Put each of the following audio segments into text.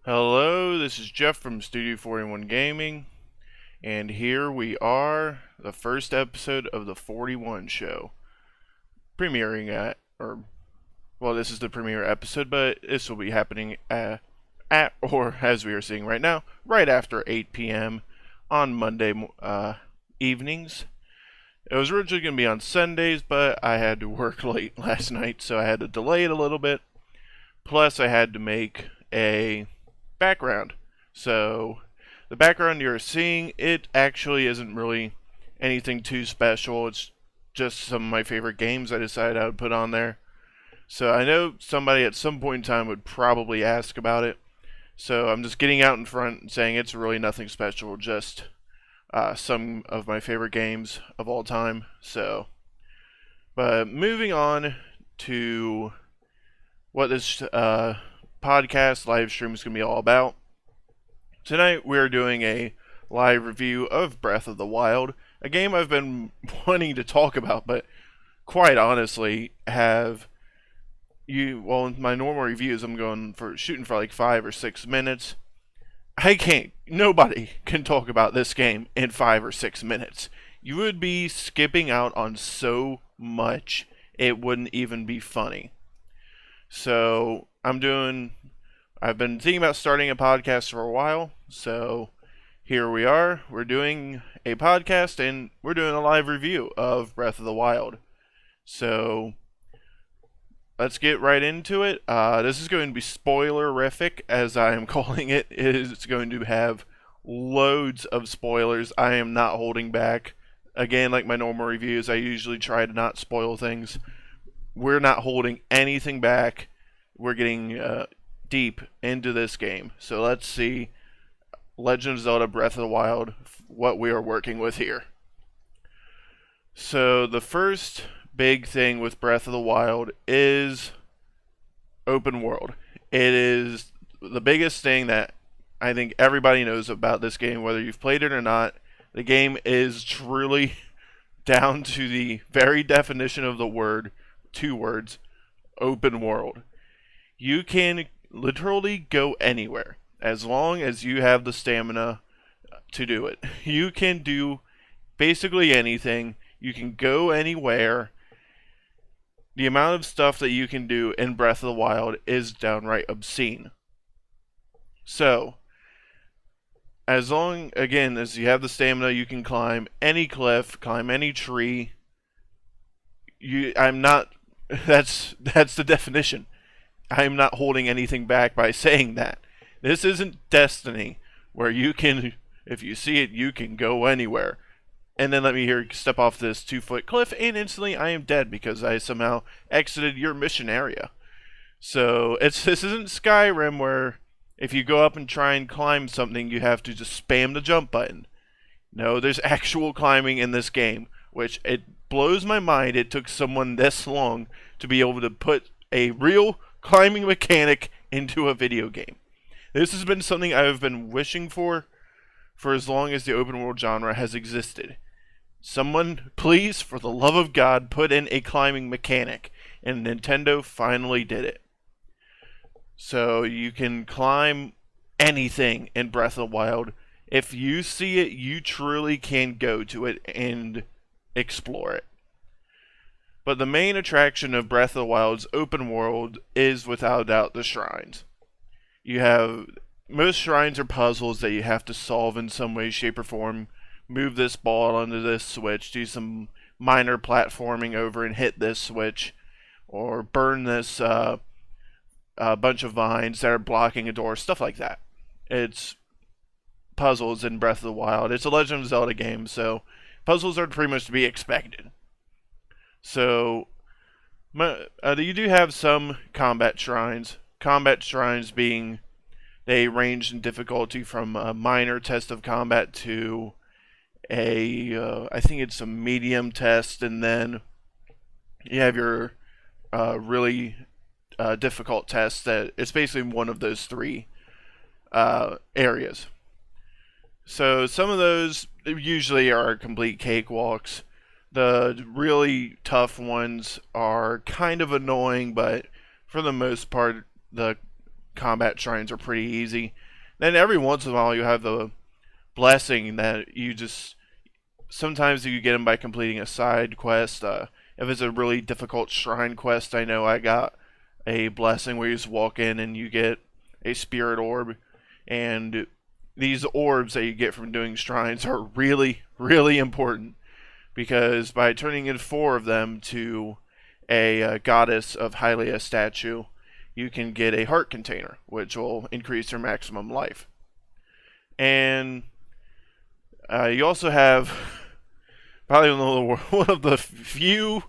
Hello, this is Jeff from Studio 41 Gaming, and here we are, the first episode of the 41 show. Premiering this is the premiere episode, but this will be happening or as we are seeing right now, right after 8 p.m. on Monday evenings. It was originally going to be on Sundays, but I had to work late last night, so I had to delay it a little bit. Plus, I had to make a background. So the background you're seeing, it actually isn't really anything too special. It's just some of my favorite games I decided I would put on there. So I know somebody at some point in time would probably ask about it. So I'm just getting out in front and saying it's really nothing special, just some of my favorite games of all time. But moving on to what this podcast live stream is going to be all about. Tonight we're doing a live review of Breath of the Wild, a game I've been wanting to talk about, but quite honestly in my normal reviews I'm shooting for like 5 or 6 minutes. Nobody can talk about this game in 5 or 6 minutes. You would be skipping out on so much, it wouldn't even be funny. So I've been thinking about starting a podcast for a while, so here we are. We're doing a podcast and we're doing a live review of Breath of the Wild. So let's get right into it. This is going to be spoilerific, as I am calling it. It's going to have loads of spoilers. I am not holding back. Again, like my normal reviews, I usually try to not spoil things. We're not holding anything back. We're getting deep into this game. So let's see Legend of Zelda Breath of the Wild, what we are working with here. So the first big thing with Breath of the Wild is open world. It is the biggest thing that I think everybody knows about this game, whether you've played it or not. The game is truly down to the very definition of the word, 2 words, open world. You can literally go anywhere as long as you have the stamina to do it. You can do basically anything. You can go anywhere. The amount of stuff that you can do in Breath of the Wild is downright obscene. So, as long, again, as you have the stamina, you can climb any cliff, climb any tree. That's the definition. I'm not holding anything back by saying that. This isn't Destiny, where you can, if you see it, you can go anywhere. And then let me step off this 2-foot cliff, and instantly I am dead because I somehow exited your mission area. So this isn't Skyrim, where if you go up and try and climb something, you have to just spam the jump button. No, there's actual climbing in this game, which it blows my mind it took someone this long to be able to put a real climbing mechanic into a video game. This has been something I've been wishing for as long as the open world genre has existed. Someone, please, for the love of God, put in a climbing mechanic, and Nintendo finally did it. So you can climb anything in Breath of the Wild. If you see it, you truly can go to it and explore it. But the main attraction of Breath of the Wild's open world is without a doubt the shrines. Most shrines are puzzles that you have to solve in some way, shape, or form. Move this ball onto this switch, do some minor platforming over and hit this switch, or burn this bunch of vines that are blocking a door, stuff like that. It's puzzles in Breath of the Wild. It's a Legend of Zelda game, so puzzles are pretty much to be expected. So, you do have some combat shrines. Combat shrines being, they range in difficulty from a minor test of combat to I think it's a medium test, and then you have your really difficult test that it's basically one of those 3 areas. So some of those usually are complete cakewalks. The really tough ones are kind of annoying, but for the most part, the combat shrines are pretty easy. Then every once in a while you have the blessing that you just sometimes you get them by completing a side quest. If it's a really difficult shrine quest, I know I got a blessing where you just walk in and you get a spirit orb, and these orbs that you get from doing shrines are really, really important because by turning in 4 of them to a goddess of Hylia statue, you can get a heart container, which will increase your maximum life. And you also have probably one of the few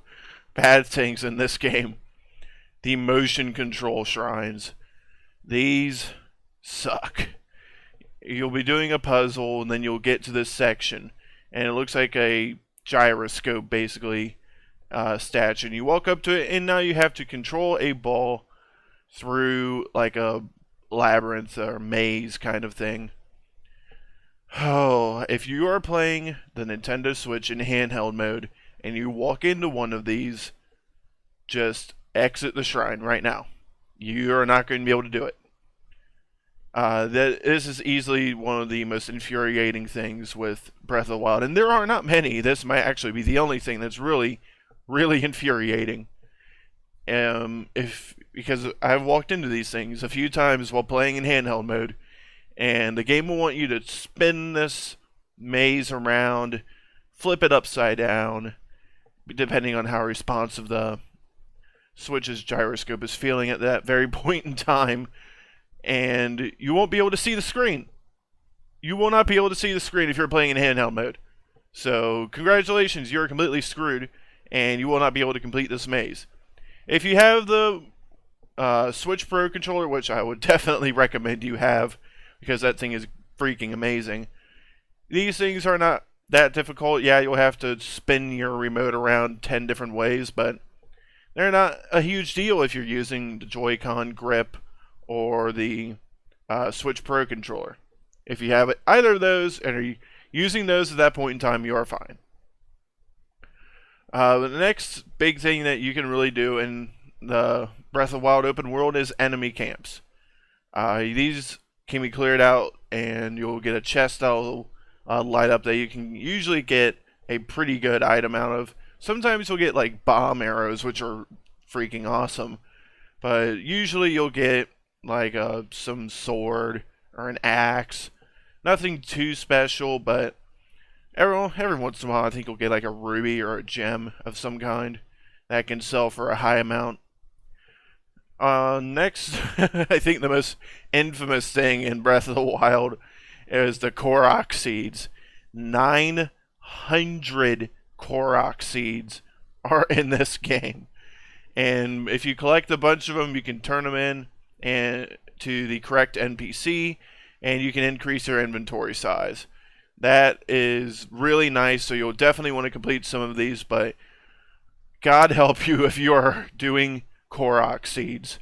bad things in this game, the motion control shrines. These suck. You'll be doing a puzzle, and then you'll get to this section, and it looks like a gyroscope, basically, statue. And you walk up to it, and now you have to control a ball through, like, a labyrinth or maze kind of thing. Oh, if you are playing the Nintendo Switch in handheld mode, and you walk into one of these, just exit the shrine right now. You are not going to be able to do it. This is easily one of the most infuriating things with Breath of the Wild, and there are not many. This might actually be the only thing that's really, really infuriating. Because I've walked into these things a few times while playing in handheld mode, and the game will want you to spin this maze around, flip it upside down, depending on how responsive the Switch's gyroscope is feeling at that very point in time. And you won't be able to see the screen. You will not be able to see the screen if you're playing in handheld mode. So, congratulations, you're completely screwed, and you will not be able to complete this maze. If you have the Switch Pro controller, which I would definitely recommend you have, because that thing is freaking amazing, these things are not that difficult. Yeah, you'll have to spin your remote around 10 different ways, but they're not a huge deal if you're using the Joy-Con grip or the Switch Pro controller. If you have either of those and are using those at that point in time, you are fine. The next big thing that you can really do in the Breath of the Wild open world is enemy camps. These can be cleared out, and you'll get a chest that'll light up that you can usually get a pretty good item out of. Sometimes you'll get like bomb arrows, which are freaking awesome, but usually you'll get like some sword or an axe. Nothing too special, but every once in a while I think you'll get like a ruby or a gem of some kind that can sell for a high amount. Next, I think the most infamous thing in Breath of the Wild is the Korok seeds. 900 Korok seeds are in this game. And if you collect a bunch of them, you can turn them in to the correct NPC, and you can increase your inventory size. That is really nice, so you'll definitely want to complete some of these, but God help you if you are doing Korok seeds.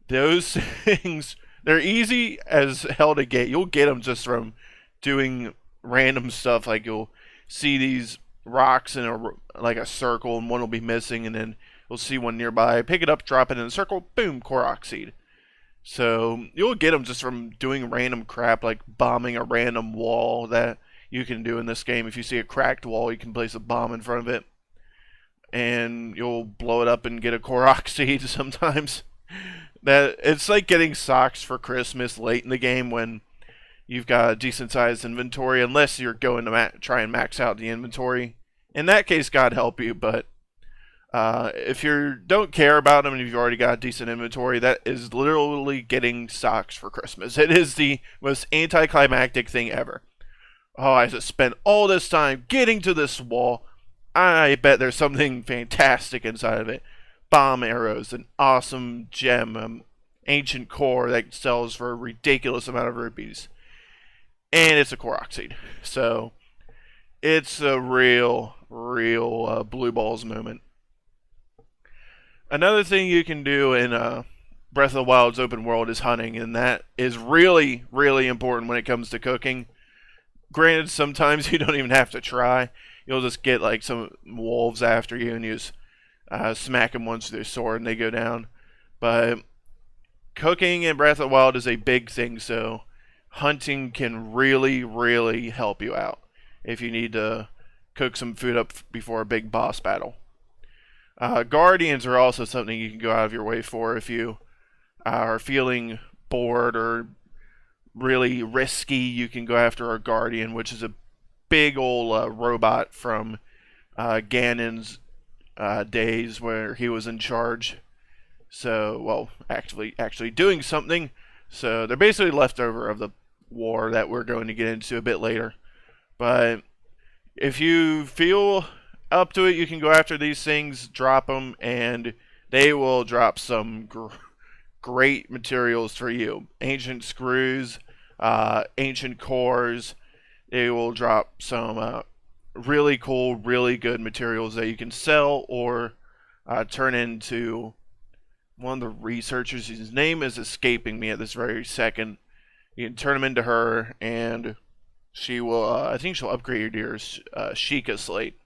Those things, they're easy as hell to get. You'll get them just from doing random stuff, like you'll see these rocks in a circle, and one will be missing, and then you'll see one nearby, pick it up, drop it in the circle, boom, Korok seed. So you'll get them just from doing random crap, like bombing a random wall that you can do in this game. If you see a cracked wall, you can place a bomb in front of it, and you'll blow it up and get a Korok seed sometimes. That it's like getting socks for Christmas late in the game when you've got a decent sized inventory, unless you're going to try and max out the inventory. In that case, God help you, but if you don't care about them and if you've already got a decent inventory, that is literally getting socks for Christmas. It is the most anticlimactic thing ever. Oh, I just spent all this time getting to this wall. I bet there's something fantastic inside of it. Bomb arrows, an awesome gem, ancient core that sells for a ridiculous amount of rupees. And it's a Korok seed. So, it's a real blue balls moment. Another thing you can do in Breath of the Wild's open world is hunting, and that is really, really important when it comes to cooking. Granted, sometimes you don't even have to try. You'll just get like some wolves after you, and you just smack them once with your sword and they go down. But cooking in Breath of the Wild is a big thing, so hunting can really, really help you out if you need to cook some food up before a big boss battle. Guardians are also something you can go out of your way for if you are feeling bored or really risky. You can go after a guardian, which is a big old robot from Ganon's days where he was in charge. So, well, actually doing something. So they're basically leftover of the war that we're going to get into a bit later. But if you feel up to it, you can go after these things, drop them, and they will drop some great materials for you. Ancient screws, ancient cores. They will drop some really cool, really good materials that you can sell or turn into one of the researchers. His name is escaping me at this very second. You can turn them into her, and she will, I think she'll upgrade your Sheikah slate.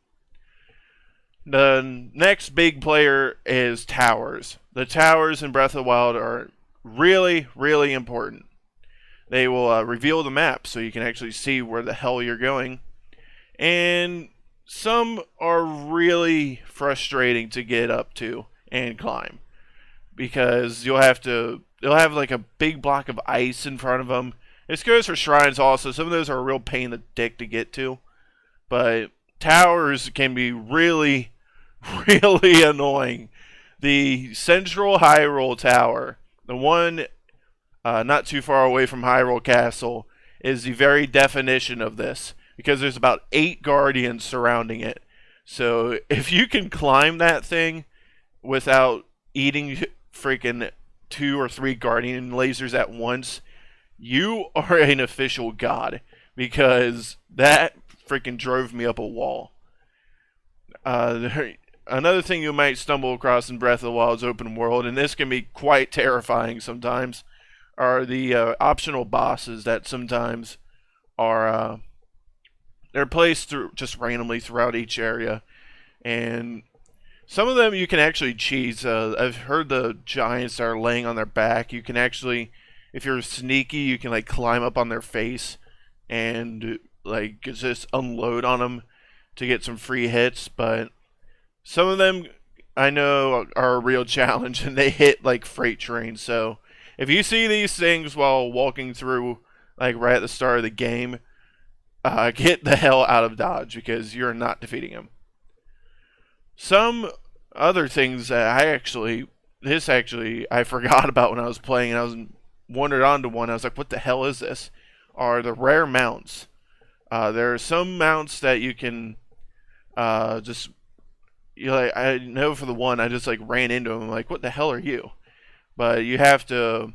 The next big player is towers. The towers in Breath of the Wild are really, really important. They will reveal the map so you can actually see where the hell you're going. And some are really frustrating to get up to and climb, because they'll have like a big block of ice in front of them. This goes for shrines also. Some of those are a real pain in the dick to get to. But towers can be really, really annoying. The Central Hyrule Tower, the one not too far away from Hyrule Castle, is the very definition of this, because there's about 8 guardians surrounding it. So if you can climb that thing without eating freaking 2 or 3 guardian lasers at once, you are an official god, because that freaking drove me up a wall. Another thing you might stumble across in Breath of the Wild's open world, and this can be quite terrifying sometimes, are the optional bosses that sometimes are they're placed just randomly throughout each area, and some of them you can actually cheese. I've heard the giants that are laying on their back, you can actually, if you're sneaky, you can like climb up on their face and like just unload on them to get some free hits. But some of them I know are a real challenge, and they hit like freight trains. So if you see these things while walking through, like right at the start of the game, get the hell out of Dodge, because you're not defeating them. Some other things that I forgot about when I was playing, and I was wandered onto one. I was like, what the hell is this? Are the rare mounts. There are some mounts that you can like, I know for the one, I just like ran into him. I'm like, what the hell are you? But you have to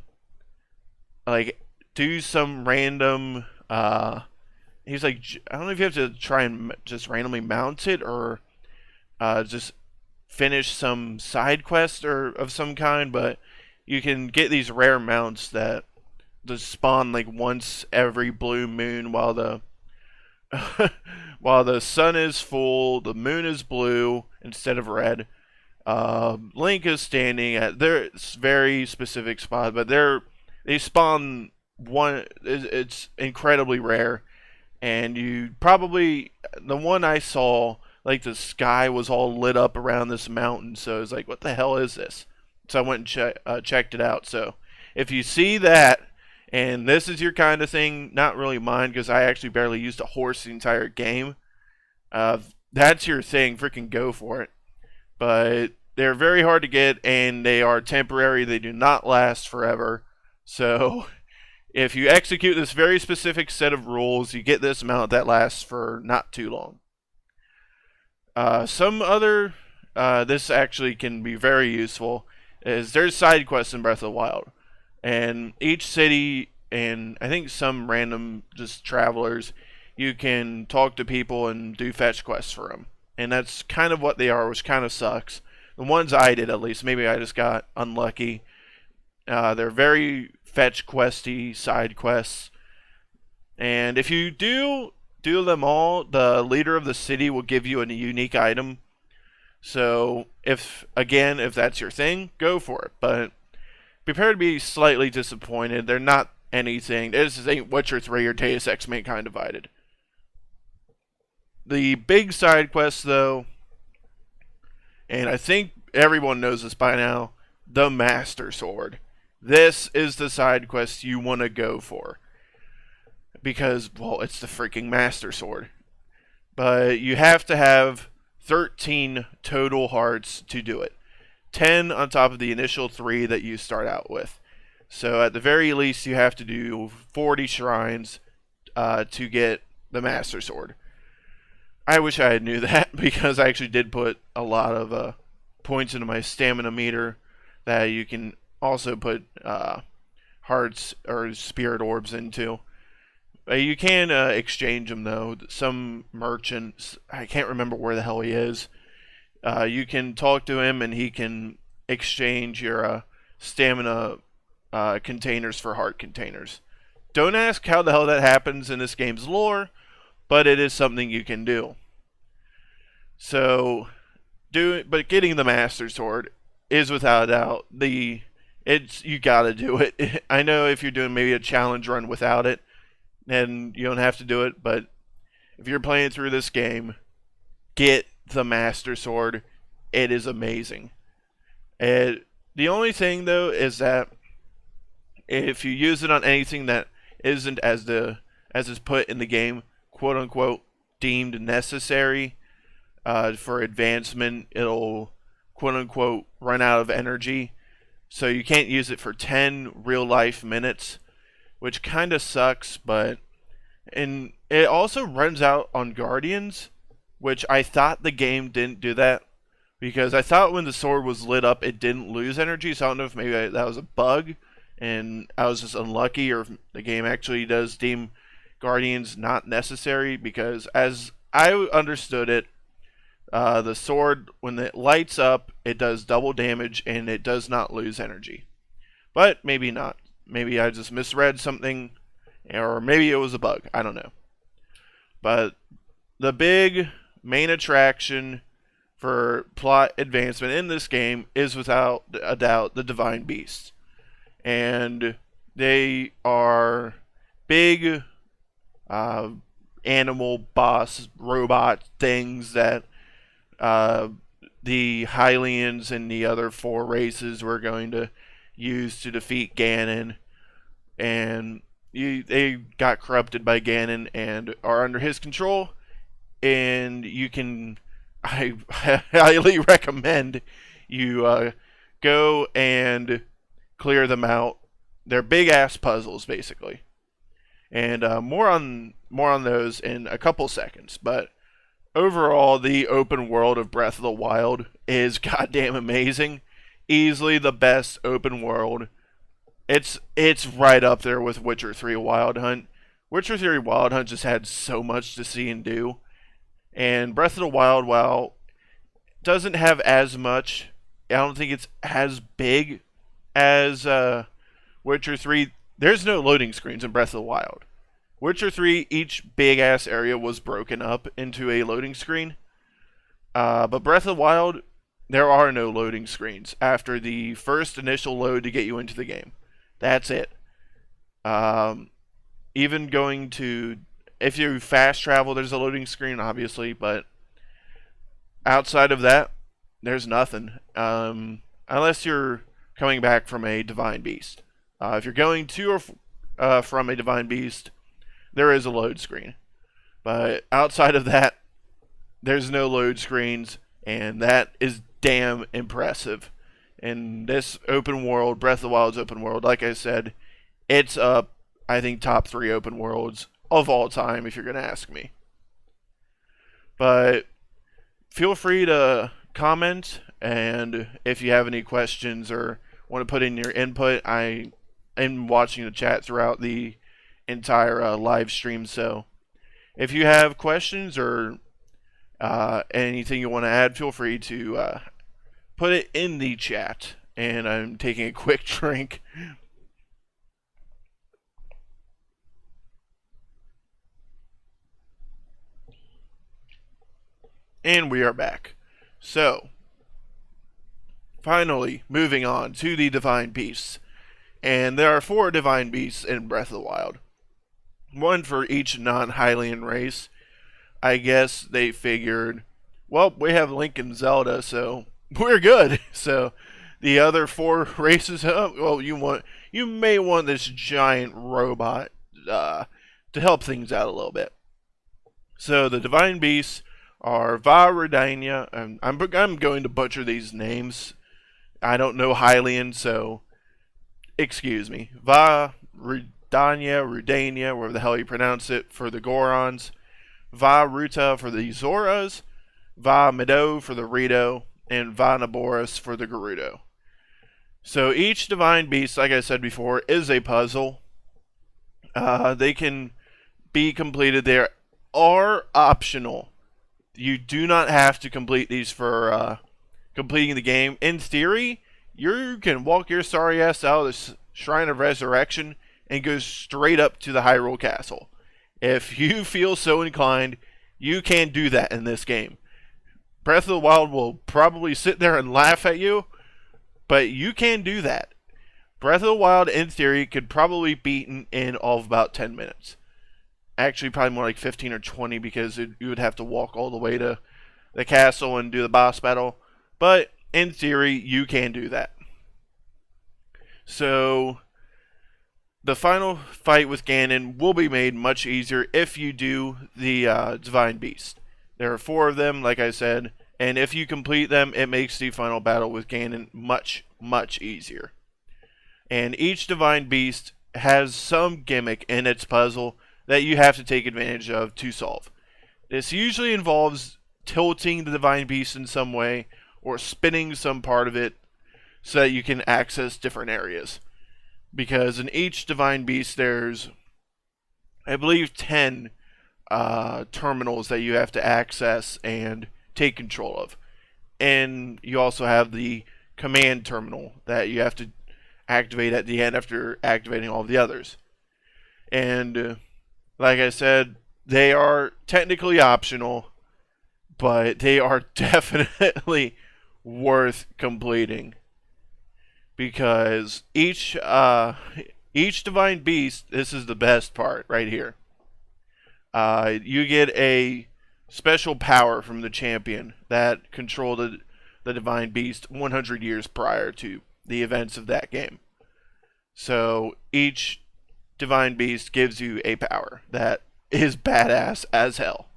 like do some random. He's like, I don't know if you have to try and just randomly mount it, or just finish some side quest or of some kind, but you can get these rare mounts that just spawn like once every blue moon while the while the sun is full, the moon is blue instead of red. Link is standing at their very specific spot, but they spawn one. It's incredibly rare, and you probably, the one I saw, like the sky was all lit up around this mountain, so I was like, what the hell is this? So I went and checked it out. So if you see that, and this is your kind of thing, not really mine, because I actually barely used a horse the entire game, that's your thing, freaking go for it. But they're very hard to get, and they are temporary. They do not last forever. So if you execute this very specific set of rules, you get this amount that lasts for not too long. Some other, this actually can be very useful, is there's side quests in Breath of the Wild. And each city, and I think some random just travelers, you can talk to people and do fetch quests for them. And that's kind of what they are, which kind of sucks. The ones I did, at least. Maybe I just got unlucky. They're very fetch questy side quests. And if you do them all, the leader of the city will give you a unique item. So if that's your thing, go for it. But prepare to be slightly disappointed. They're not anything. This ain't Witcher 3 or Deus Ex Mankind Divided. The big side quest, though, and I think everyone knows this by now, the Master Sword. This is the side quest you want to go for. Because, well, it's the freaking Master Sword. But you have to have 13 total hearts to do it. 10 on top of the initial 3 that you start out with. So at the very least, you have to do 40 shrines to get the Master Sword. I wish I had knew that, because I actually did put a lot of points into my stamina meter that you can also put hearts or spirit orbs into. You can exchange them, though. Some merchants, I can't remember where the hell he is. You can talk to him, and he can exchange your stamina containers for heart containers. Don't ask how the hell that happens in this game's lore, but it is something you can do. So, but getting the Master Sword is without a doubt you gotta do it. I know if you're doing maybe a challenge run without it, then you don't have to do it, but if you're playing through this game, get the Master Sword. It is amazing. The only thing, though, is that if you use it on anything that isn't as is put in the game, quote unquote, deemed necessary for advancement, it'll quote unquote run out of energy. So you can't use it for 10 real life minutes, which kind of sucks. And it also runs out on Guardians, which I thought the game didn't do that, because I thought when the sword was lit up it didn't lose energy. So I don't know if maybe that was a bug and I was just unlucky, or if the game actually does deem Guardians not necessary, because as I understood it, the sword, when it lights up, it does double damage and it does not lose energy. But maybe not. Maybe I just misread something, or maybe it was a bug. I don't know. But the big main attraction for plot advancement in this game is without a doubt the Divine Beasts. And they are big animal boss robot things that the Hylians and the other 4 races were going to use to defeat Ganon. And they got corrupted by Ganon and are under his control. And I highly recommend you go and clear them out. They're big ass puzzles, basically. And more on those in a couple seconds. But overall, the open world of Breath of the Wild is goddamn amazing. Easily the best open world. It's right up there with Witcher 3 Wild Hunt. Witcher 3 Wild Hunt just had so much to see and do. And Breath of the Wild, while doesn't have as much, I don't think it's as big as Witcher 3. There's no loading screens in Breath of the Wild. Witcher 3, each big ass area was broken up into a loading screen. But Breath of the Wild, there are no loading screens after the first initial load to get you into the game. That's it. Even going to, if you fast travel, there's a loading screen, obviously, but outside of that, there's nothing. Unless you're coming back from a Divine Beast. If you're going to or from a Divine Beast, there is a load screen. But outside of that, there's no load screens, and that is damn impressive. And this open world, Breath of the Wild's open world, like I said, it's up, I think, top 3 open worlds of all time, if you're going to ask me. But feel free to comment, and if you have any questions or want to put in your input, I am watching the chat throughout the entire live stream, so if you have questions or anything you want to add, feel free to put it in the chat. And I'm taking a quick drink. And we are back. So, finally, moving on to the Divine Beasts. And there are 4 divine beasts in Breath of the Wild. One for each non-Hylian race. I guess they figured, well, we have Link and Zelda, so we're good. So the other 4 races, well, you may want this giant robot to help things out a little bit. So the divine beasts are Va Redania, and I'm going to butcher these names. I don't know Hylian, so excuse me. Va Rudania, whatever the hell you pronounce it, for the Gorons. Va Ruta for the Zoras. Va Medo for the Rito. And Va Naboris for the Gerudo. So each divine beast, like I said before, is a puzzle. They can be completed. They are optional. You do not have to complete these for completing the game. In theory, you can walk your sorry ass out of the Shrine of Resurrection and go straight up to the Hyrule Castle. If you feel so inclined, you can do that in this game. Breath of the Wild will probably sit there and laugh at you, but you can do that. Breath of the Wild, in theory, could probably be beaten in all of about 10 minutes. Actually, probably more like 15 or 20 because you would have to walk all the way to the castle and do the boss battle. But in theory, you can do that. So the final fight with Ganon will be made much easier if you do the Divine Beast. There are 4 of them, like I said, and if you complete them, it makes the final battle with Ganon much, much easier. And each Divine Beast has some gimmick in its puzzle that you have to take advantage of to solve. This usually involves tilting the Divine Beast in some way, or spinning some part of it so that you can access different areas. Because in each Divine Beast there's, I believe, 10 terminals that you have to access and take control of. And you also have the command terminal that you have to activate at the end after activating all of the others. And like I said, they are technically optional, but they are definitely worth completing. Because each Divine Beast, this is the best part right here. You get a special power from the champion that controlled the Divine Beast 100 years prior to the events of that game. So each Divine Beast gives you a power that is badass as hell.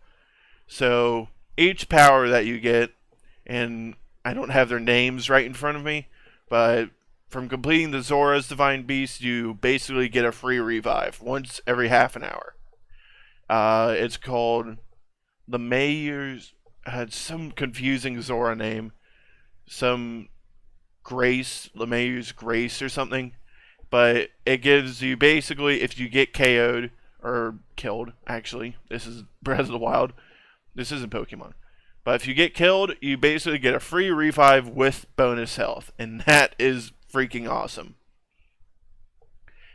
So each power that you get, and I don't have their names right in front of me, but from completing the Zora's Divine Beast, you basically get a free revive once every half an hour. It's called the Mayor's, had some confusing Zora name, some Grace, LeMayur's Grace or something, but it gives you basically, if you get KO'd, or killed, actually, this is Breath of the Wild, this isn't Pokemon, but if you get killed, you basically get a free revive with bonus health, and that is freaking awesome.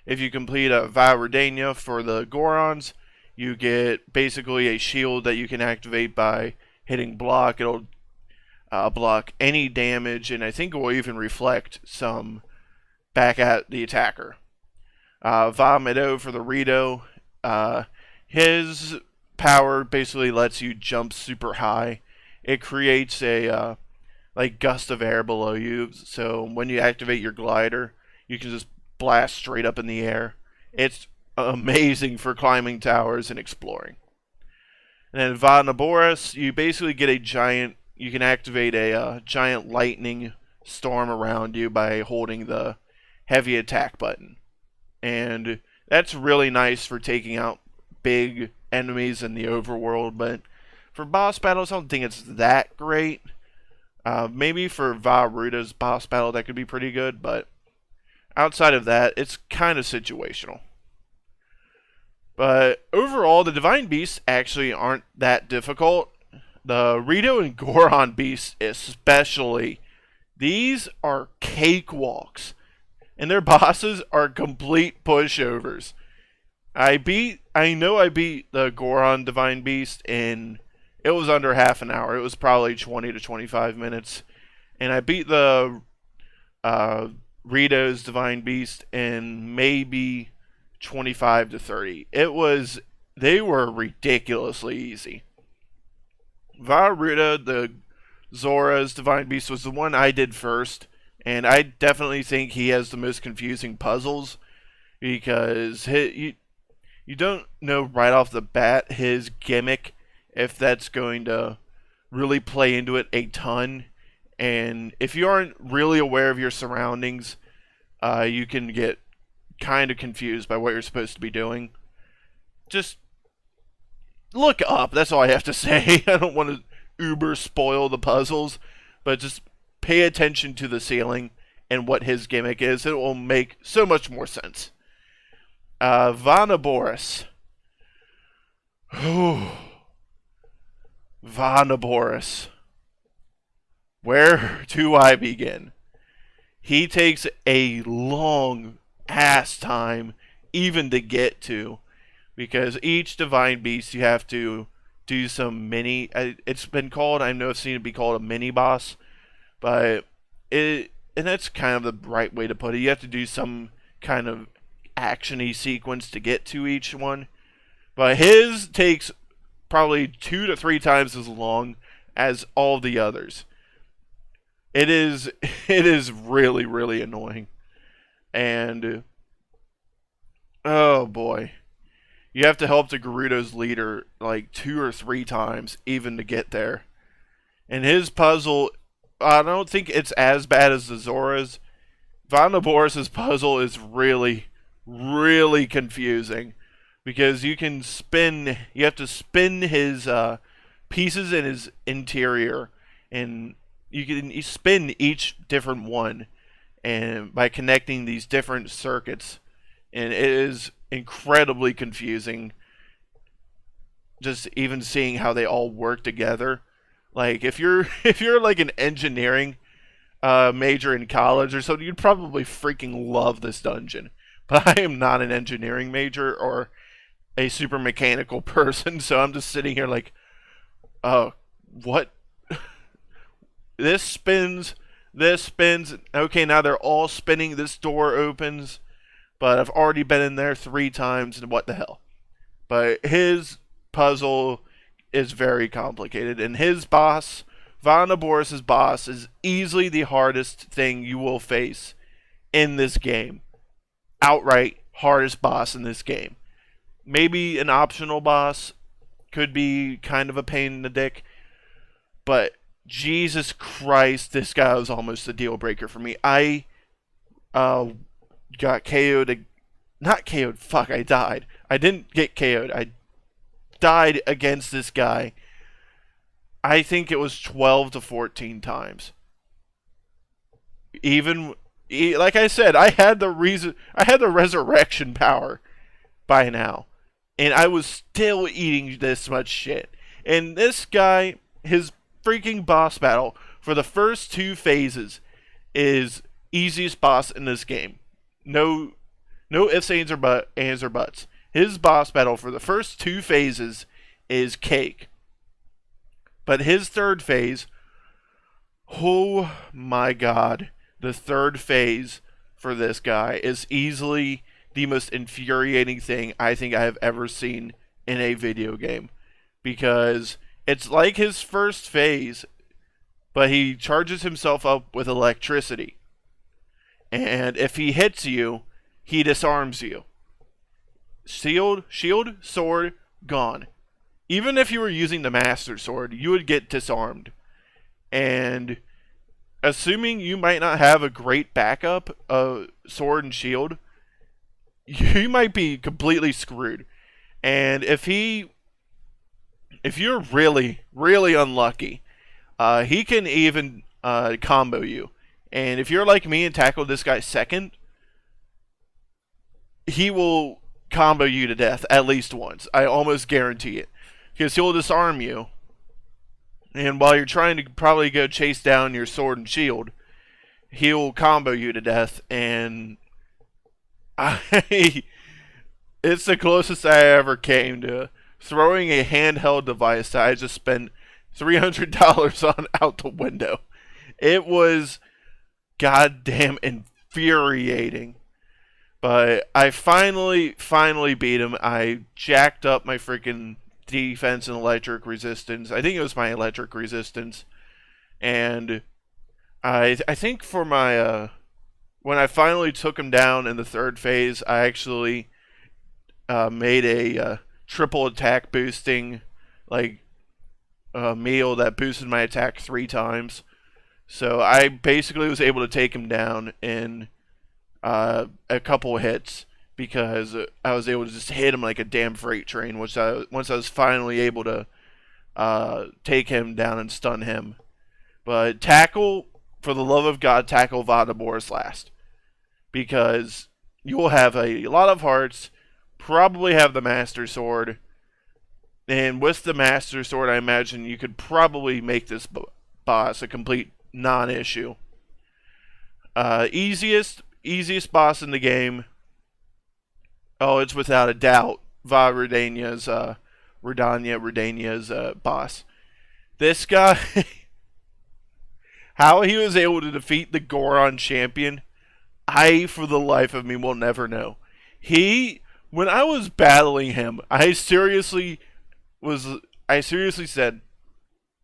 If you complete a Va Redania for the Gorons, you get basically a shield that you can activate by hitting block. It'll block any damage, and I think it will even reflect some back at the attacker. Va Medo for the Rito. His power basically lets you jump super high. It creates a like gust of air below you, so when you activate your glider, you can just blast straight up in the air. It's amazing for climbing towers and exploring. And then Va Naboris, you basically get a giant, you can activate a giant lightning storm around you by holding the heavy attack button. And that's really nice for taking out big enemies in the overworld, but for boss battles, I don't think it's that great. Maybe for Va Ruta's boss battle, that could be pretty good, but outside of that, it's kind of situational. But overall, the Divine Beasts actually aren't that difficult. The Rito and Goron Beasts especially, these are cakewalks. And their bosses are complete pushovers. I know I beat the Goron Divine Beast in, it was under half an hour. It was probably 20 to 25 minutes. And I beat the Rito's Divine Beast in maybe 25 to 30. They were ridiculously easy. Varuta, the Zora's Divine Beast, was the one I did first, and I definitely think he has the most confusing puzzles because you don't know right off the bat his gimmick if that's going to really play into it a ton. And if you aren't really aware of your surroundings, you can get kind of confused by what you're supposed to be doing. Just look up. That's all I have to say. I don't want to uber spoil the puzzles, but just pay attention to the ceiling and what his gimmick is. It will make so much more sense. Vanaboris. Vanaboris. Where do I begin? He takes a long ass time even to get to, because each Divine Beast you have to do some mini. It's been called, I know I've seen it be called a mini boss, but and that's kind of the right way to put it. You have to do some kind of actiony sequence to get to each one, but his takes probably 2 to 3 times as long as all the others. It is really, really annoying. And oh boy. You have to help the Gerudo's leader like 2 or 3 times even to get there. And his puzzle, I don't think it's as bad as the Zora's. Vanaboris' puzzle is really, really confusing. Because you have to spin his pieces in his interior, and you spin each different one, and by connecting these different circuits, and it is incredibly confusing. Just even seeing how they all work together. Like if you're like an engineering major in college or something, you'd probably freaking love this dungeon. But I am not an engineering major or a super mechanical person, so I'm just sitting here like, oh, what? This spins, okay, now they're all spinning, this door opens, but I've already been in there 3 times, and what the hell? But his puzzle is very complicated, and his boss, Vanaboris' boss, is easily the hardest thing you will face in this game. Outright hardest boss in this game. Maybe an optional boss could be kind of a pain in the dick, but Jesus Christ, this guy was almost a deal breaker for me. I got KO'd. Not KO'd, fuck, I died. I didn't get KO'd. I died against this guy. I think it was 12 to 14 times. Even, like I said, I had the resurrection power by now. And I was still eating this much shit. And this guy, his freaking boss battle for the first 2 phases is easiest boss in this game. No ifs, ands, or buts. His boss battle for the first 2 phases is cake. But his 3rd phase, oh my god, the 3rd phase for this guy is easily the most infuriating thing I think I have ever seen in a video game. Because it's like his first phase, but he charges himself up with electricity. And if he hits you, he disarms you. Shield, sword, gone. Even if you were using the Master Sword, you would get disarmed. And assuming you might not have a great backup of sword and shield, you might be completely screwed. And if you're really, really unlucky, he can even combo you. And if you're like me and tackle this guy second, he will combo you to death at least once. I almost guarantee it. Because he'll disarm you. And while you're trying to probably go chase down your sword and shield, he'll combo you to death. And it's the closest I ever came to throwing a handheld device that I just spent $300 on out the window. It was goddamn infuriating. But I finally beat him. I jacked up my freaking defense and electric resistance. I think it was my electric resistance. And I think for my when I finally took him down in the third phase, I actually made a triple attack boosting like meal that boosted my attack 3 times. So I basically was able to take him down in a couple hits because I was able to just hit him like a damn freight train. Once I was finally able to take him down and stun him. But tackle, for the love of God, tackle Vadabor's last. Because you'll have a lot of hearts, probably have the Master Sword, and with the Master Sword, I imagine you could probably make this boss a complete non-issue. Easiest boss in the game. Oh, it's without a doubt Redania's boss. This guy, how he was able to defeat the Goron champion, I, for the life of me, will never know. When I was battling him, I seriously said,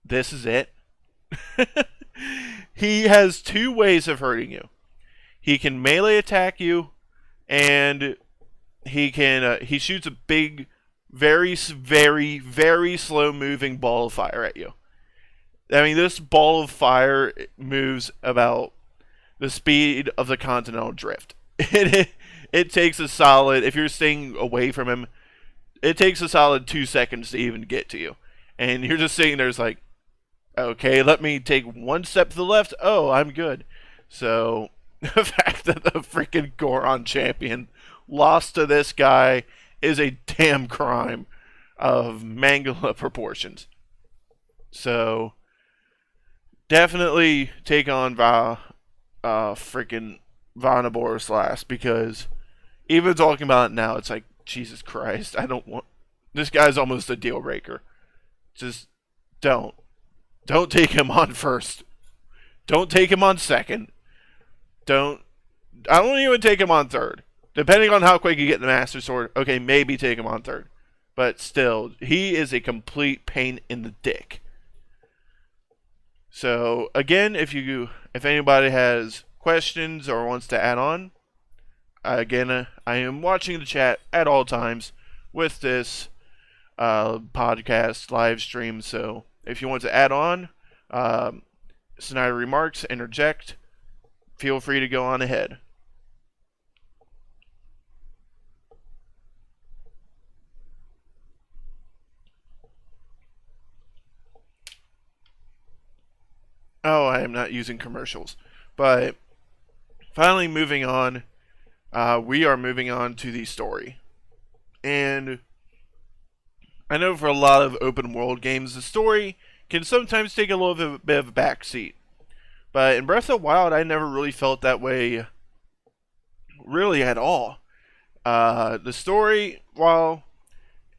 this is it. He has 2 ways of hurting you. He can melee attack you, and he shoots a big, very, very, very slow moving ball of fire at you. I mean, this ball of fire moves about the speed of the continental drift. It takes a solid, if you're staying away from him, it takes a solid 2 seconds to even get to you. And you're just sitting there, it's like, okay, let me take 1 step to the left. Oh, I'm good. So the fact that the freaking Goron champion lost to this guy is a damn crime of mangala proportions. So definitely take on freaking Vanabor's last, because even talking about it now, it's like, Jesus Christ, this guy's almost a deal breaker. Just don't take him on first. Don't take him on second. I don't even take him on third. Depending on how quick you get the Master Sword, okay, maybe take him on third. But still, he is a complete pain in the dick. So, again, if anybody has questions or wants to add on, again, I am watching the chat at all times with this podcast live stream. So, if you want to add on, Snyder remarks, interject, feel free to go on ahead. Oh, I am not using commercials. But finally moving on, we are moving on to the story. And I know for a lot of open world games, the story can sometimes take a little bit of a backseat. But in Breath of the Wild, I never really felt that way really at all. The story, while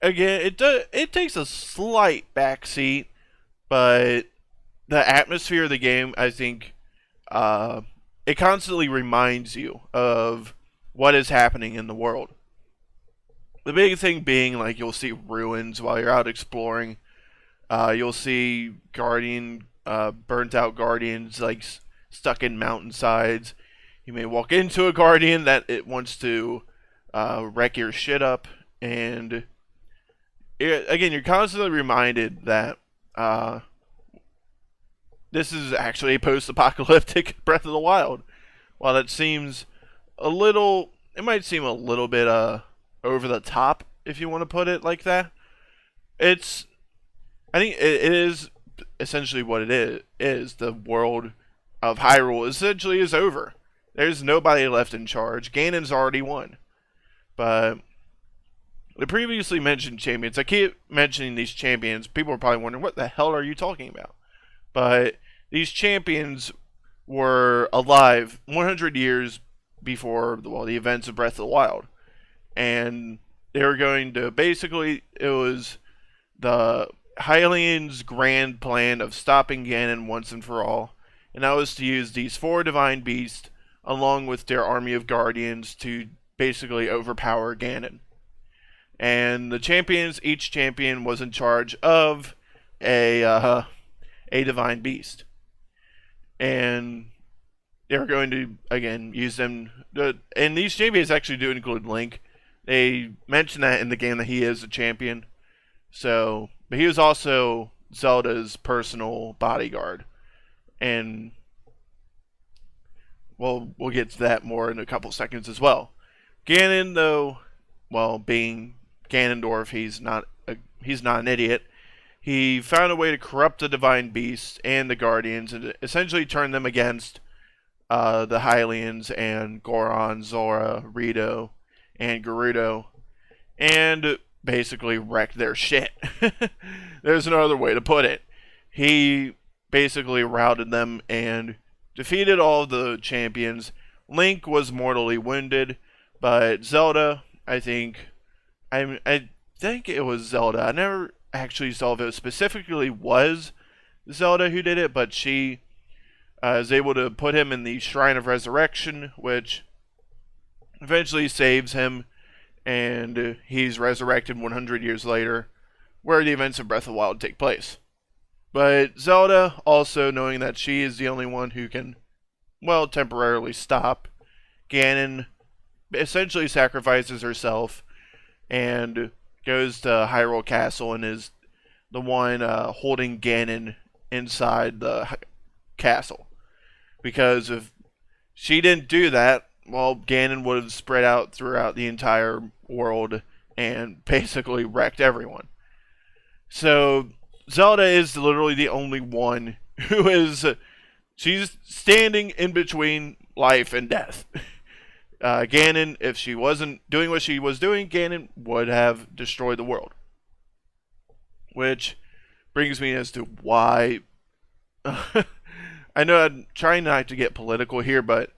again, it takes a slight backseat, but the atmosphere of the game, I think, it constantly reminds you of what is happening in the world. The big thing being, like, you'll see ruins while you're out exploring. You'll see burnt out guardians, like, stuck in mountainsides. You may walk into a guardian that it wants to wreck your shit up. And, again, you're constantly reminded that this is actually a post-apocalyptic Breath of the Wild. While it seems it might seem a little bit over the top, if you want to put it like that. I think it is essentially what it is. The world of Hyrule essentially is over. There's nobody left in charge. Ganon's already won. But the previously mentioned champions, I keep mentioning these champions. People are probably wondering, what the hell are you talking about? But these champions were alive 100 years before the events of Breath of the Wild. And they were going to, basically, it was the Hylian's grand plan of stopping Ganon once and for all. And that was to use these 4 divine beasts along with their army of guardians to basically overpower Ganon. And the champions, each champion was in charge of a divine beast, and they were going to again use them. And these champions actually do include Link. They mention that in the game that he is a champion. So, but he was also Zelda's personal bodyguard, and we'll get to that more in a couple seconds as well. Ganon, though, well, being Ganondorf, he's not an idiot. He found a way to corrupt the divine beasts and the guardians, and essentially turn them against the Hylians and Goron, Zora, Rito, and Gerudo, and basically wrecked their shit. There's no other way to put it. He basically routed them and defeated all the champions. Link was mortally wounded, but Zelda, I think it was Zelda. I never actually saw if it specifically was Zelda who did it, but she is able to put him in the Shrine of Resurrection, which eventually saves him, and he's resurrected 100 years later, where the events of Breath of the Wild take place. But Zelda, also knowing that she is the only one who can, well, temporarily stop Ganon, essentially sacrifices herself and goes to Hyrule Castle and is the one holding Ganon inside the castle. Because if she didn't do that, well, Ganon would have spread out throughout the entire world and basically wrecked everyone. So Zelda is literally the only one who is, she's standing in between life and death. Ganon, if she wasn't doing what she was doing, Ganon would have destroyed the world. Which brings me as to why. I know I'm trying not to get political here, but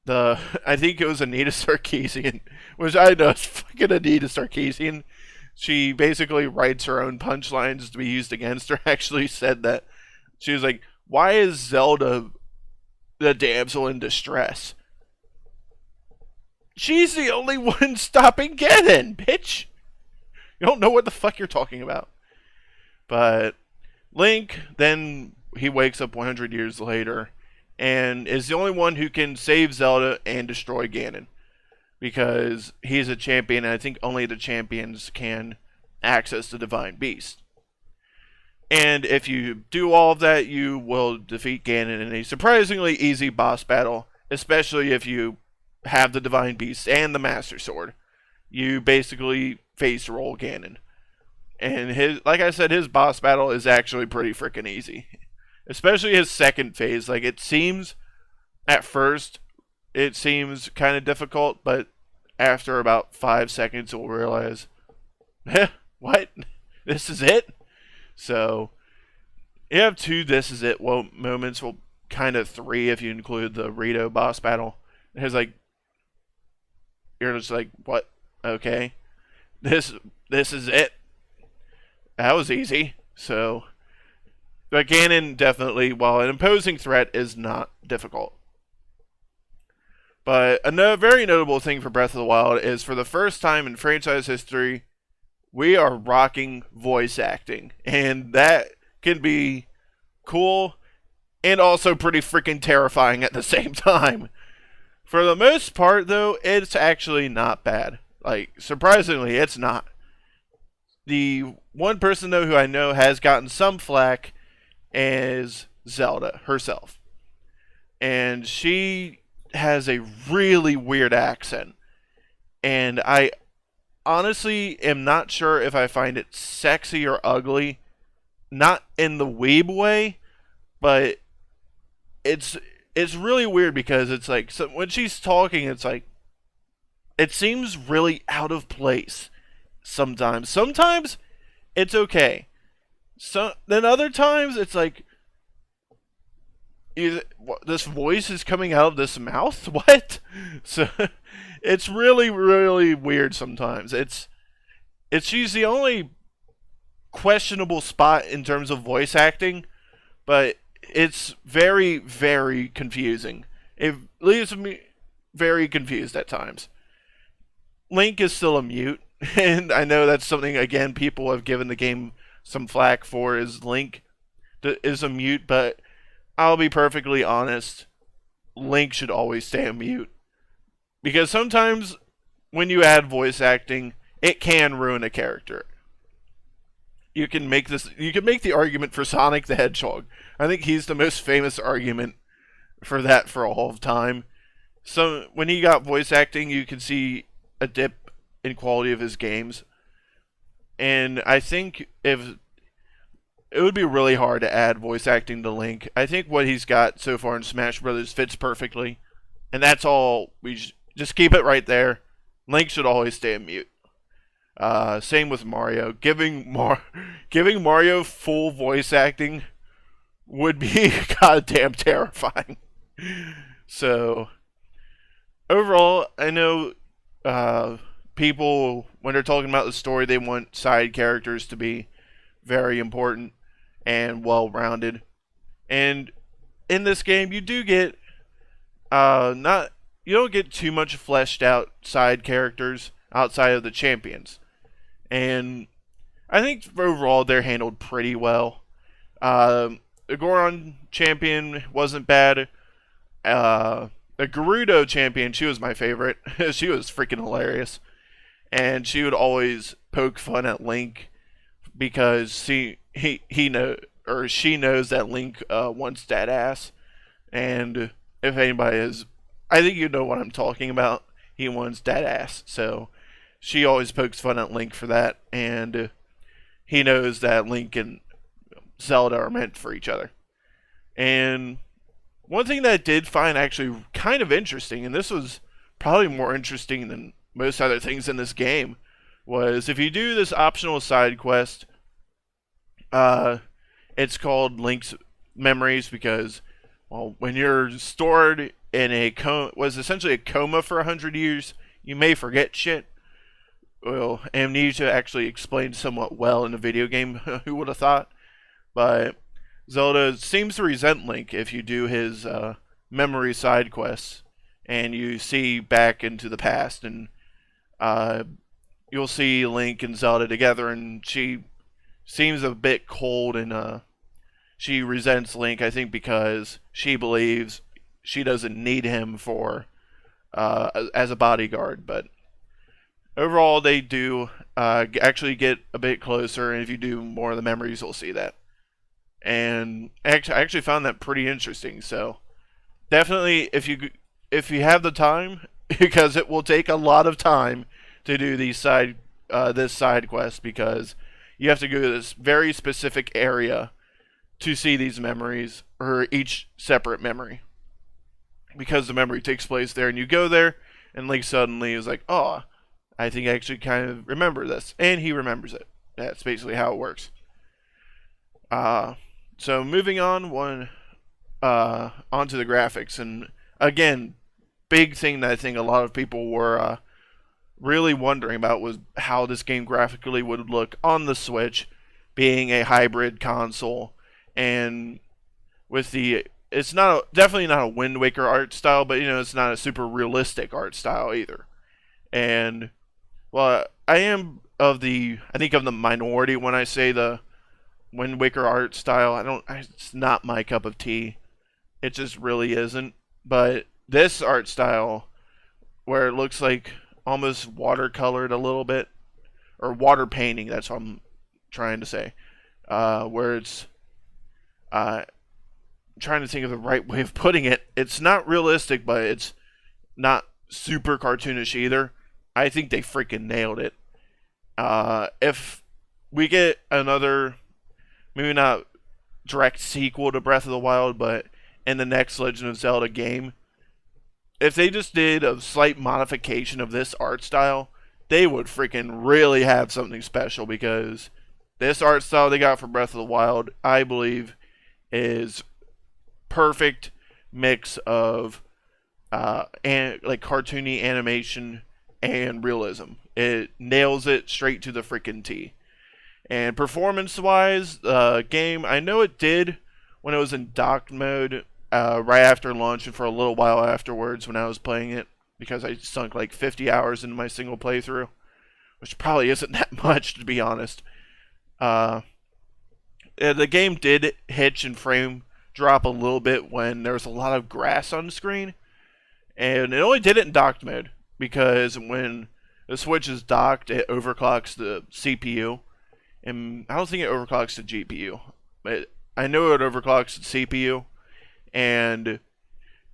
I think it was Anita Sarkeesian, which I know is fucking Anita Sarkeesian. She basically writes her own punchlines to be used against her. Actually said that she was like, "Why is Zelda the damsel in distress? She's the only one stopping Ganon, bitch. You don't know what the fuck you're talking about." But Link, then he wakes up 100 years later and is the only one who can save Zelda and destroy Ganon. Because he's a champion, and I think only the champions can access the Divine Beast. And if you do all of that, you will defeat Ganon in a surprisingly easy boss battle, especially if you have the Divine Beast and the Master Sword. You basically face roll Ganon. And like I said, his boss battle is actually pretty freaking easy. Especially his second phase. Like, it seems, at first, it seems kind of difficult, but after about 5 seconds, you'll realize, what? This is it? So, you have 2 this is it moments, well, kind of 3 if you include the Rito boss battle. It's like, you're just like, what? Okay. This is it. That was easy. So, but Ganon definitely, while an imposing threat, is not difficult. But a very notable thing for Breath of the Wild is, for the first time in franchise history, we are rocking voice acting. And that can be cool and also pretty freaking terrifying at the same time. For the most part, though, it's actually not bad. Like, surprisingly, it's not. The one person, though, who I know has gotten some flack is Zelda herself. And she has a really weird accent. And I honestly am not sure if I find it sexy or ugly. Not in the weeb way, but it's really weird because it's like, so when she's talking, it's like, it seems really out of place sometimes. Sometimes it's okay. Then other times it's like, this voice is coming out of this mouth? What? So it's really, really weird sometimes. She's the only questionable spot in terms of voice acting, but it's very, very confusing. It leaves me very confused at times. Link is still a mute, and I know that's something, again, people have given the game some flack for, is Link is a mute, but I'll be perfectly honest, Link should always stay a mute. Because sometimes when you add voice acting, it can ruin a character. You can make the argument for Sonic the Hedgehog. I think he's the most famous argument for that for all of time. So when he got voice acting, you can see a dip in quality of his games. And I think if it would be really hard to add voice acting to Link. I think what he's got so far in Smash Brothers fits perfectly, and that's all. We just keep it right there. Link should always stay a mute. Same with Mario. Giving Mario full voice acting would be goddamn terrifying. So overall, I know people, when they're talking about the story, they want side characters to be very important and well-rounded. And in this game, you do get not you don't get too much fleshed out side characters outside of the champions, and I think overall they're handled pretty well. The Goron champion wasn't bad. The Gerudo champion, she was my favorite. She was freaking hilarious, and she would always poke fun at Link because she knows that Link wants that ass, and if anybody is, I think you know what I'm talking about. He wants that ass, so she always pokes fun at Link for that, and he knows that Link and Zelda are meant for each other. And one thing that I did find actually kind of interesting, and this was probably more interesting than most other things in this game, was if you do this optional side quest, it's called Link's Memories because, well, when you're stored in was essentially a coma for 100 years, you may forget shit. Well, amnesia actually explained somewhat well in the video game. Who would have thought? But Zelda seems to resent Link if you do his memory side quests, and you see back into the past, and you'll see Link and Zelda together, and she seems a bit cold, and she resents Link, I think, because she believes she doesn't need him for as a bodyguard. But overall, they do actually get a bit closer, and if you do more of the memories, you'll see that. And I actually found that pretty interesting. So definitely, if you have the time, because it will take a lot of time to do these this side quest, because you have to go to this very specific area to see these memories, or each separate memory, because the memory takes place there, and you go there, and Link suddenly is like, oh, I think I actually kind of remember this, and he remembers it. That's basically how it works. So moving on, onto the graphics, and again, big thing that I think a lot of people were really wondering about was how this game graphically would look on the Switch, being a hybrid console, and with it's definitely not a Wind Waker art style, but it's not a super realistic art style either. And well, I think of the minority when I say the Wind Waker art style. It's not my cup of tea. It just really isn't. But this art style, where it looks like almost watercolored a little bit, or water painting, that's what I'm trying to say, where it's I'm trying to think of the right way of putting it. It's not realistic, but it's not super cartoonish either. I think they freaking nailed it. If we get another, maybe not direct sequel to Breath of the Wild, but in the next Legend of Zelda game, if they just did a slight modification of this art style, they would freaking really have something special, because this art style they got for Breath of the Wild, I believe, is perfect mix of like cartoony animation and realism. It nails it straight to the freaking T. And performance-wise, game, I know it did when it was in docked mode. right after launch and for a little while afterwards when I was playing it, because I sunk like 50 hours into my single playthrough, which probably isn't that much, to be honest. Uh, the game did hitch and frame drop a little bit when there was a lot of grass on the screen, and it only did it in docked mode, because when the Switch is docked, it overclocks the CPU, and I don't think it overclocks the GPU, but I know it overclocks the CPU, and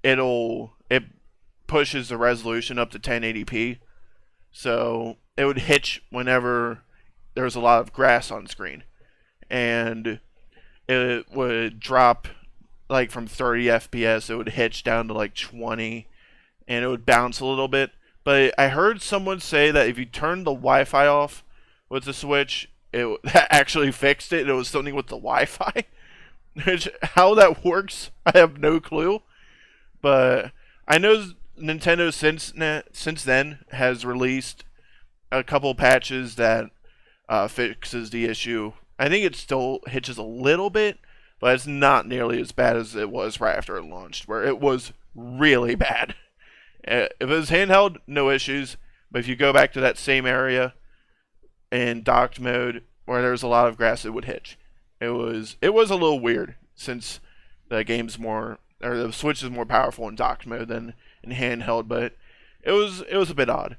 it pushes the resolution up to 1080p, so it would hitch whenever there's a lot of grass on screen, and it would drop like from 30 FPS, it would hitch down to like 20, and it would bounce a little bit. But I heard someone say that if you turn the Wi-Fi off with the Switch, that actually fixed it. It was something with the Wi-Fi. Which, how that works, I have no clue. But I know Nintendo since then has released a couple patches that fixes the issue. I think it still hitches a little bit, but it's not nearly as bad as it was right after it launched, where it was really bad. If it was handheld, no issues. But if you go back to that same area in docked mode where there's a lot of grass, it would hitch. It was a little weird since the Switch is more powerful in docked mode than in handheld, but it was a bit odd.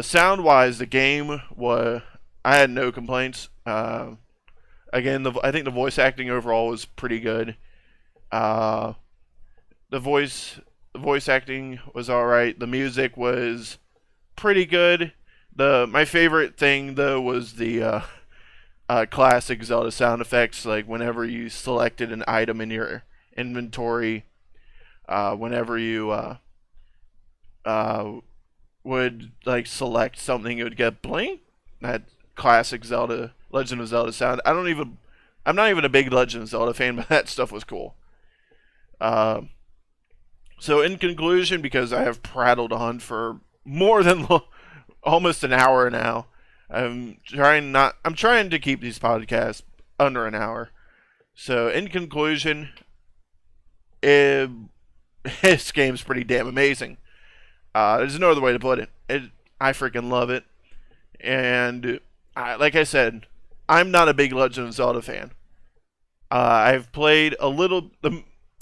Sound wise, the game I had no complaints. Again, I think the voice acting overall was pretty good. The voice acting was alright. The music was pretty good. My favorite thing though was the classic Zelda sound effects, like whenever you selected an item in your inventory, whenever you would like select something, it would get blink. That classic Legend of Zelda sound. I'm not even a big Legend of Zelda fan, but that stuff was cool. So in conclusion, because I have prattled on for more than almost an hour now, I'm trying to keep these podcasts under an hour. So in conclusion, this game's pretty damn amazing. There's no other way to put it. I freaking love it. And like I said, I'm not a big Legend of Zelda fan. I've played a little.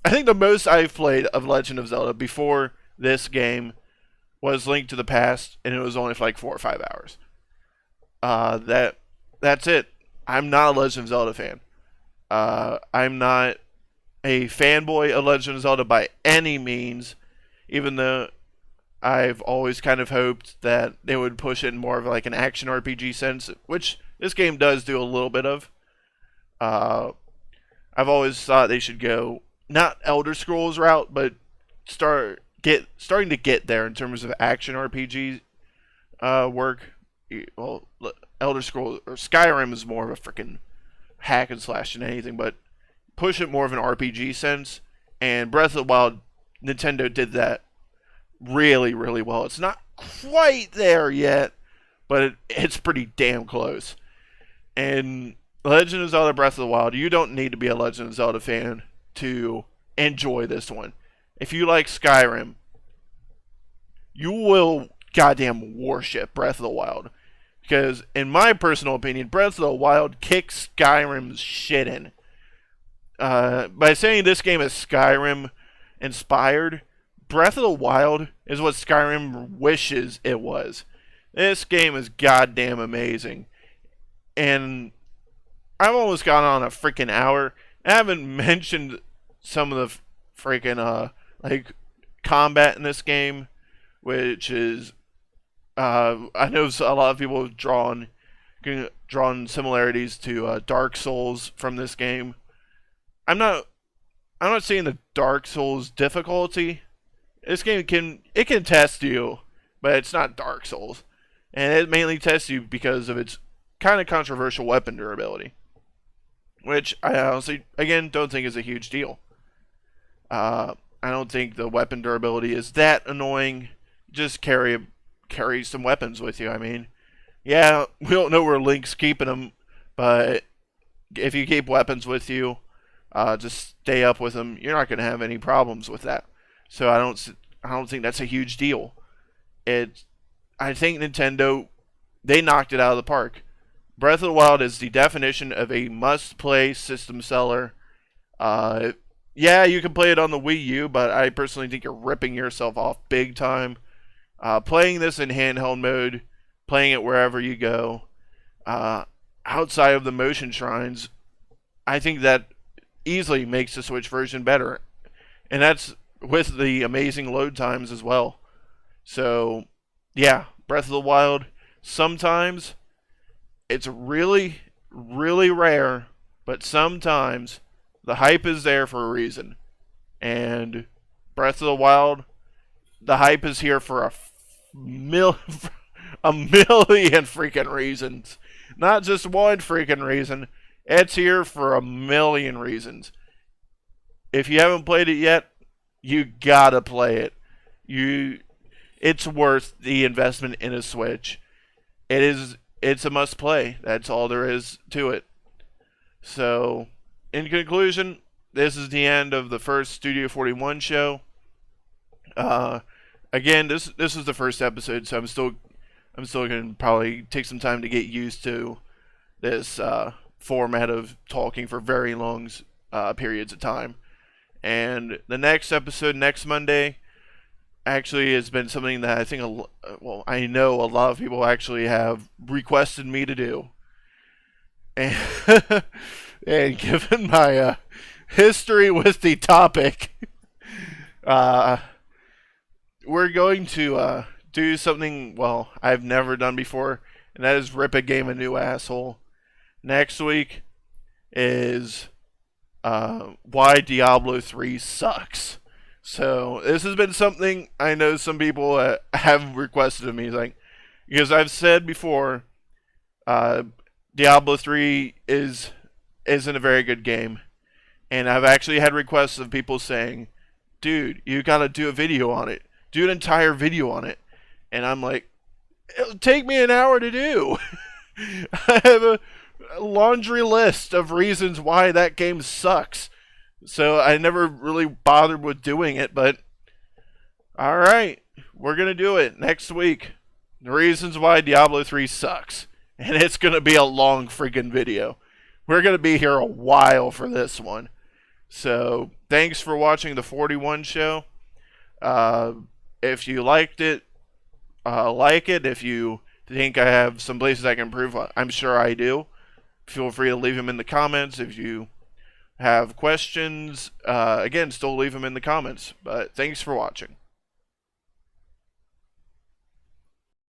I think the most I've played of Legend of Zelda before this game was Link to the Past, and it was only for like 4 or 5 hours. That's it. I'm not a Legend of Zelda fan. I'm not a fanboy of Legend of Zelda by any means, even though I've always kind of hoped that they would push it in more of like an action RPG sense, which this game does do a little bit of. I've always thought they should go not Elder Scrolls route, but starting to get there in terms of action RPG work. Well, Elder Scrolls or Skyrim is more of a freaking hack and slash than anything, but push it more of an RPG sense. And Breath of the Wild, Nintendo did that really, really well. It's not quite there yet, but it's pretty damn close. And Legend of Zelda Breath of the Wild, you don't need to be a Legend of Zelda fan to enjoy this one. If you like Skyrim, you will goddamn worship Breath of the Wild. Because, in my personal opinion, Breath of the Wild kicks Skyrim's shit in. By saying this game is Skyrim inspired, Breath of the Wild is what Skyrim wishes it was. This game is goddamn amazing. And I've almost gone on a freaking hour. I haven't mentioned some of the freaking like combat in this game, which is I know a lot of people have drawn similarities to Dark Souls from this game. I'm not seeing the Dark Souls difficulty. This game can test you, but it's not Dark Souls, and it mainly tests you because of its kind of controversial weapon durability, which I honestly, again, don't think is a huge deal. I don't think the weapon durability is that annoying. Just carry some weapons with you. I mean, yeah, we don't know where Link's keeping them, but if you keep weapons with you, just stay up with them. You're not going to have any problems with that. So I don't think that's a huge deal. I think Nintendo, they knocked it out of the park. Breath of the Wild is the definition of a must-play system seller. Yeah, you can play it on the Wii U, but I personally think you're ripping yourself off big time. Playing this in handheld mode, playing it wherever you go, outside of the motion shrines, I think that easily makes the Switch version better. And that's with the amazing load times as well. So, yeah, Breath of the Wild, sometimes it's really, really rare, but sometimes the hype is there for a reason. And Breath of the Wild, the hype is here for a million freaking reasons. Not just one freaking reason. It's here for a million reasons. If you haven't played it yet, you gotta play it. It's worth the investment in a Switch. It's a must play. That's all there is to it. So, in conclusion, this is the end of the first Studio 41 show. Again, this is the first episode, so I'm still gonna probably take some time to get used to this format of talking for very long periods of time. And the next episode, next Monday, actually has been something that I think, I know a lot of people actually have requested me to do. And, and given my history with the topic, we're going to do something, I've never done before, and that is rip a game a new asshole. Next week is why Diablo 3 sucks. So this has been something I know some people have requested of me, because I've said before, Diablo 3 isn't a very good game, and I've actually had requests of people saying, "Dude, you gotta do a video on it. Do an entire video on it." And I'm like, it'll take me an hour to do. I have a laundry list of reasons why that game sucks. So I never really bothered with doing it, but alright, we're going to do it next week. The reasons why Diablo 3 sucks. And it's going to be a long freaking video. We're going to be here a while for this one. So thanks for watching the 41 show. If you liked it, like it. If you think I have some places I can improve, I'm sure I do. Feel free to leave them in the comments. If you have questions, again, still leave them in the comments. But thanks for watching.